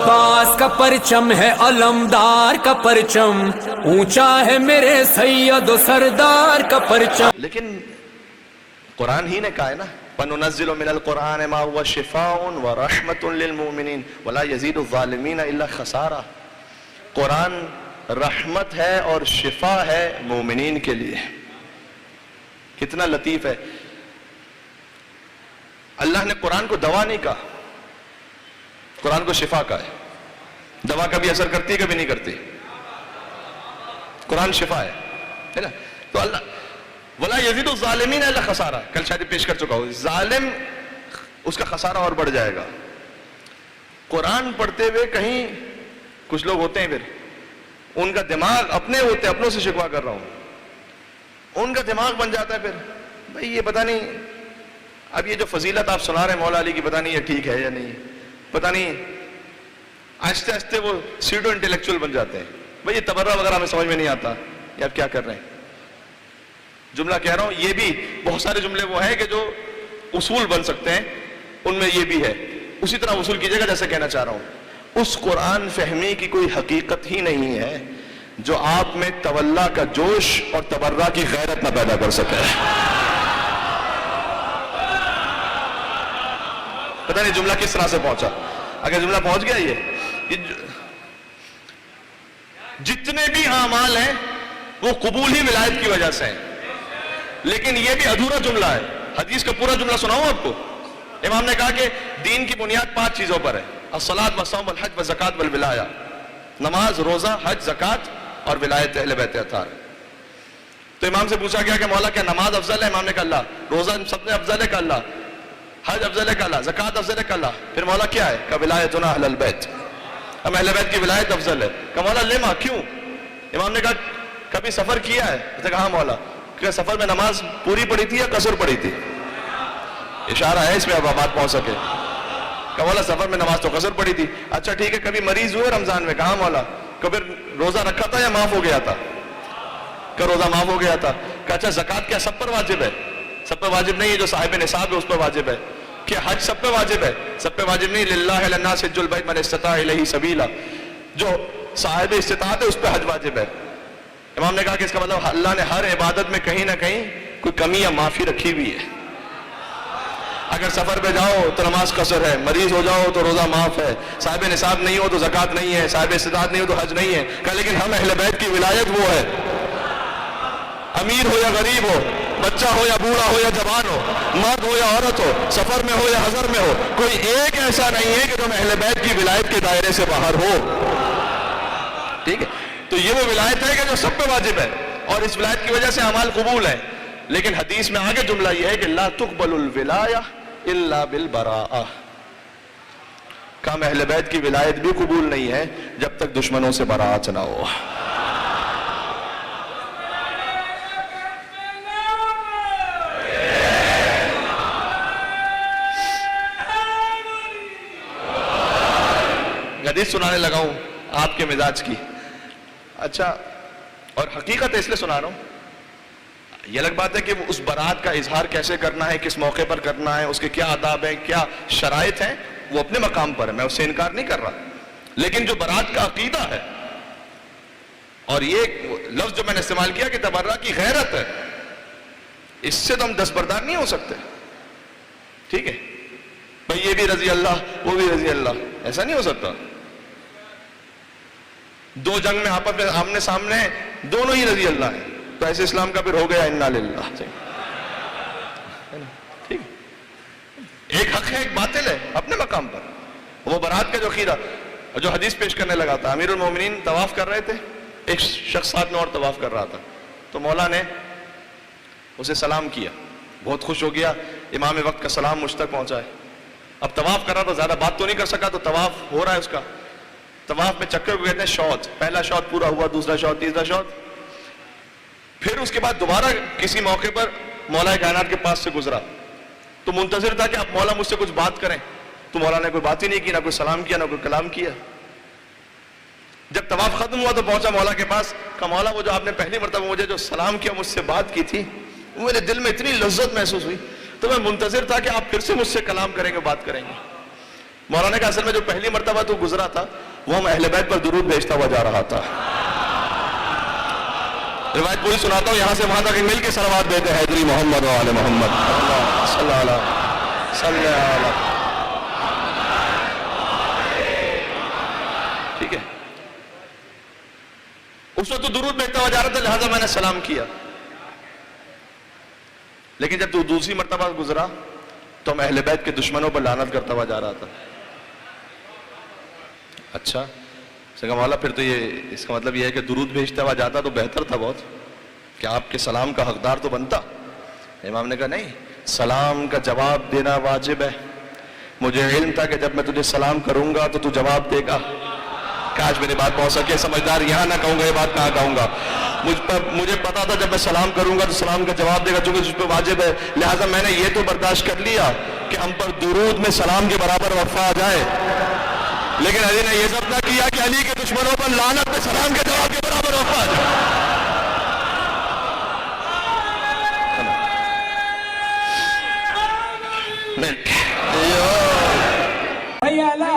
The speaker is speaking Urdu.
عباس کا پرچم ہے علمدار کا پرچم، اونچا ہے میرے سید و سردار کا پرچم. لیکن قرآن ہی نے کہا ہے نا وَنُنَزِّلُ مِنَ الْقُرْآنِ مَا هُوَ شِفَاءٌ وَرَحْمَةٌ لِّلْمُؤْمِنِينَ وَلَا يَزِيدُ الظَّالِمِينَ إِلَّا خَسَارًا. قرآن رحمت ہے اور شفا ہے مومنین کے لیے. کتنا لطیف ہے. اللہ نے قرآن کو دوا نہیں کہا، قرآن کو شفا کہا ہے. دوا کبھی اثر کرتی ہے کبھی نہیں کرتی. قرآن شفا ہے نا. تو اللہ وَلَا يَزِيدُ الظَّالِمِينَ إِلَّا خَسَارًا کل شاید پیش کر چکا ہوں. ظالم اس کا خسارہ اور بڑھ جائے گا. قرآن پڑھتے ہوئے کہیں کچھ لوگ ہوتے ہیں پھر ان کا دماغ اپنے ہوتے ہیں، اپنوں سے شکوا کر رہا ہوں، ان کا دماغ بن جاتا ہے پھر بھائی یہ پتہ نہیں اب یہ جو فضیلت آپ سنا رہے ہیں مولا علی کی پتہ نہیں یہ ٹھیک ہے یا نہیں، پتہ نہیں. آہستہ آہستہ وہ سیڈو انٹیلیکچوئل بن جاتے ہیں. بھائی یہ تبرہ وغیرہ ہمیں سمجھ میں نہیں آتا، یہ آپ کیا کر رہے ہیں. جملہ کہہ رہا ہوں یہ بھی بہت سارے جملے وہ ہیں کہ جو اصول بن سکتے ہیں، ان میں یہ بھی ہے. اسی طرح اصول کیجئے گا جیسے کہنا چاہ رہا ہوں. اس قرآن فہمی کی کوئی حقیقت ہی نہیں ہے جو آپ میں تولا کا جوش اور تبرہ کی غیرت نہ پیدا کر سکے. پتہ نہیں جملہ کس طرح سے پہنچا. اگر جملہ پہنچ گیا یہ جتنے بھی اعمال ہیں وہ قبول ہی ولایت کی وجہ سے ہیں. لیکن یہ بھی ادھورا جملہ ہے. حدیث کا پورا جملہ سناؤں آپ کو. امام نے کہا کہ دین کی بنیاد 5 چیزوں پر ہے: الصلاۃ والصوم والحج والزکوٰۃ والولایہ. نماز، روزہ، حج، زکوٰۃ اور ولایت اہل بیت اطہار. تو امام سے پوچھا گیا کہ مولا کیا نماز افضل ہے؟ امام نے کہا اللہ. روزہ سب سے افضل ہے؟ کہا اللہ. حج افضل ہے؟ کہا اللہ. زکوٰۃ افضل ہے؟ کہا اللہ. پھر مولا کیا ہے؟ کہا ولایتنا اہل البیت، ہم اہل بیت کی ولایت افضل ہے. کہا مولا لما، کیوں؟ امام نے کہا کبھی سفر کیا ہے؟ اس نے کہا ہاں مولا. کہ سفر میں نماز پوری پڑھی تھی یا قصر پڑھی تھی؟ اشارہ ہے اس میں اب بات پہنچ سکے. کہ مولا سفر میں نماز تو قصر پڑھی تھی. اچھا ٹھیک ہے کبھی مریض ہوئے رمضان میں؟ کہا مولا. کبھی روزہ رکھا تھا یا معاف ہو گیا تھا؟ کہ روزہ معاف ہو گیا تھا. کہ اچھا زکوٰۃ کیا سب پر واجب ہے؟ سب پر واجب نہیں ہے، جو صاحب نصاب ہے اس پر واجب ہے. کہ حج سب پہ واجب ہے؟ سب پہ واجب نہیں. للہ للناس حج البیت من استطاع الیہ سبیلا، جو صاحب استطاعت ہے اس پہ حج واجب ہے. امام نے کہا کہ اس کا مطلب اللہ نے ہر عبادت میں کہیں نہ کہیں کوئی کمی یا معافی رکھی ہوئی ہے. اگر سفر پہ جاؤ تو نماز قصر ہے، مریض ہو جاؤ تو روزہ معاف ہے، صاحب نصاب نہیں ہو تو زکوٰۃ نہیں ہے، صاحب استطاعت نہیں ہو تو حج نہیں ہے. کہ لیکن ہم اہل بیت کی ولایت وہ ہے، امیر ہو یا غریب ہو، بچہ ہو یا بوڑھا ہو یا جوان ہو، مرد ہو یا عورت ہو، سفر میں ہو یا حضر میں ہو، کوئی ایک ایسا نہیں ہے کہ تم اہل بیت کی ولایت کے دائرے سے باہر ہو. ٹھیک ہے. تو یہ وہ ولایت ہے کہ جو سب پہ واجب ہے، اور اس ولایت کی وجہ سے اعمال قبول ہیں. لیکن حدیث میں آگے جملہ یہ ہے کہ لا تقبل الولایہ الا بالبراءہ. کام اہل بیت کی ولایت بھی قبول نہیں ہے جب تک دشمنوں سے براءت نہ ہو. حدیث سنانے لگا ہوں آپ کے مزاج کی. اچھا اور حقیقت اس لیے سنا رہا ہوں. یہ الگ بات ہے کہ اس برات کا اظہار کیسے کرنا ہے، کس موقع پر کرنا ہے، اس کے کیا آداب ہیں، کیا شرائط ہیں، وہ اپنے مقام پر ہے، میں اس سے انکار نہیں کر رہا. لیکن جو برات کا عقیدہ ہے، اور یہ لفظ جو میں نے استعمال کیا کہ تبرہ کی غیرت ہے، اس سے تو ہم دستبردار نہیں ہو سکتے. ٹھیک ہے بھائی یہ بھی رضی اللہ وہ بھی رضی اللہ، ایسا نہیں ہو سکتا. دو جنگ میں آپس میں آمنے سامنے دونوں ہی رضی اللہ ہیں، تو ایسے اسلام کا پھر ہو گیا انا للہ. ٹھیک ایک حق ہے ایک باطل ہے اپنے مقام پر. وہ برات کا جو عقیدہ جو حدیث پیش کرنے لگا تھا، امیر المومنین طواف کر رہے تھے، ایک شخص ساتھ میں اور طواف کر رہا تھا، تو مولا نے اسے سلام کیا، بہت خوش ہو گیا. امام وقت کا سلام مجھ تک پہنچا ہے. اب طواف کر رہا تو زیادہ بات تو نہیں کر سکا، تو طواف ہو رہا ہے اس کا. طواف میں چکر کو کہتے ہیں شوط. پہلا شوط پورا ہوا، دوسرا شوط، تیسرا شوط. پھر اس کے بعد دوبارہ کسی موقع پر مولا کائنات کے پاس سے گزرا، تو منتظر تھا کہ اب مولا مجھ سے کچھ بات کریں. تو مولا نے کوئی بات ہی نہیں کی، نہ کوئی سلام کیا، نہ کوئی کلام کیا. جب طواف ختم ہوا تو پہنچا مولا کے پاس. کہا مولا وہ جو آپ نے پہلی مرتبہ مجھے جو سلام کیا، مجھ سے بات کی تھی، میرے دل میں اتنی لذت محسوس ہوئی، تو میں منتظر تھا کہ آپ پھر سے مجھ سے کلام کریں گے، بات کریں گے. مولانا کا اصل میں جو پہلی مرتبہ تو گزرا تھا وہ ہم اہل بیت پر درود بھیجتا ہوا جا رہا تھا. روایت پوری سناتا ہوں یہاں سے وہاں تک مل کے صلوات دیتے ہیں حیدری محمد و آل محمد صلی اللہ. ٹھیک ہے, اس وقت تو درود بھیجتا ہوا جا رہا تھا لہذا میں نے سلام کیا. لیکن جب تو دوسری مرتبہ گزرا تو میں اہل بیت کے دشمنوں پر لعنت کرتا ہوا جا رہا تھا. اچھا سنگا مولا پھر تو یہ اس کا مطلب یہ ہے کہ درود بھیجتا ہوا جاتا تو بہتر تھا بہت, کہ آپ کے سلام کا حقدار تو بنتا. امام نے کہا نہیں, سلام کا جواب دینا واجب ہے. مجھے علم تھا کہ جب میں تجھے سلام کروں گا تو تو جواب دے گا. کاش میری بات پہنچ سکے, سمجھدار یہاں نہ کہوں گا یہ بات کہاں کہوں گا. مجھے پتا تھا جب میں سلام کروں گا تو سلام کا جواب دے گا, چونکہ جس پہ واجب ہے. لہٰذا میں نے یہ تو برداشت کر لیا کہ ہم پر درود میں سلام کے برابر وفا آ جائے, لیکن علی نے یہ سب نہ کیا کہ علی کے دشمنوں پر لعنت میں سلام کے جواب کے برابر وفا آ جائے. حی علی